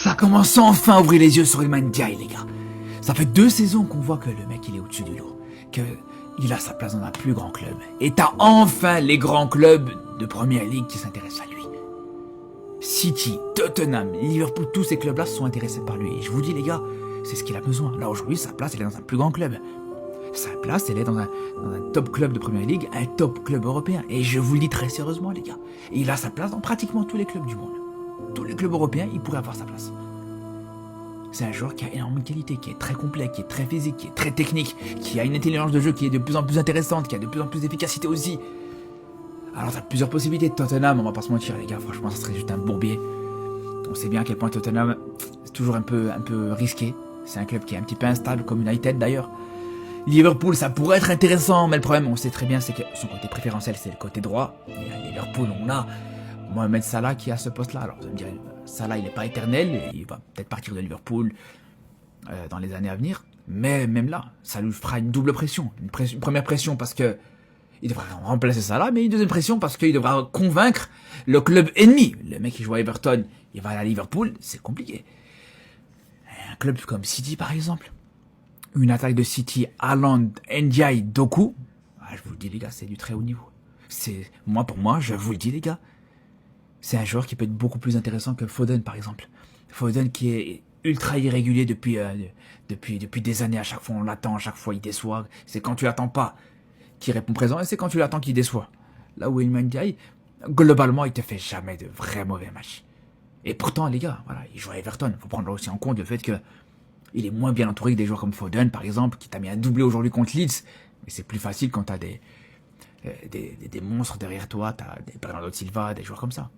Ça commence enfin à ouvrir les yeux sur Iliman Ndiaye, les gars. Ça fait 2 saisons qu'on voit que le mec il est au-dessus du lot, que il a sa place dans un plus grand club. Et t'as enfin les grands clubs de Première Ligue qui s'intéressent à lui. City, Tottenham, Liverpool, tous ces clubs-là sont intéressés par lui. Et je vous dis les gars, c'est ce qu'il a besoin. Là aujourd'hui, sa place elle est dans un plus grand club. Sa place elle est dans un top club de Première Ligue, un top club européen. Et je vous le dis très sérieusement les gars, il a sa place dans pratiquement tous les clubs du monde. Tous les clubs européens, il pourrait avoir sa place. C'est un joueur qui a énormément de qualité, qui est très complet, qui est très physique, qui est très technique, qui a une intelligence de jeu qui est de plus en plus intéressante, qui a de plus en plus d'efficacité aussi. Alors t'as plusieurs possibilités. Tottenham, on va pas se mentir les gars, franchement ça serait juste un bourbier. On sait bien à quel point Tottenham, c'est toujours un peu risqué. C'est un club qui est un petit peu instable, comme United d'ailleurs. Liverpool, ça pourrait être intéressant, mais le problème, on sait très bien, c'est que son côté préférentiel, c'est le côté droit. Et à Liverpool, on a Mohamed Salah qui a ce poste-là. Alors vous allez me dire, Salah il n'est pas éternel, et il va peut-être partir de Liverpool dans les années à venir, mais même là, ça lui fera une double pression. Une première pression parce que il devra remplacer Salah, mais une deuxième pression parce qu'il devra convaincre le club ennemi. Le mec qui joue à Everton, il va aller à Liverpool, c'est compliqué. Un club comme City par exemple, une attaque de City, Haaland, Ndiaye, Doku, je vous le dis les gars, c'est du très haut niveau. C'est pour moi, je vous le dis les gars, c'est un joueur qui peut être beaucoup plus intéressant que Foden par exemple. Foden qui est ultra irrégulier depuis des années, à chaque fois on l'attend, à chaque fois il déçoit. C'est quand tu l'attends pas qu'il répond présent et c'est quand tu l'attends qu'il déçoit. Là où Iliman Ndiaye, globalement il te fait jamais de vrais mauvais matchs. Et pourtant les gars, voilà, il joue à Everton, faut prendre aussi en compte le fait que il est moins bien entouré que des joueurs comme Foden par exemple, qui t'a mis un doublé aujourd'hui contre Leeds. Mais c'est plus facile quand t'as des monstres derrière toi, t'as des Bernardo Silva, des joueurs comme ça.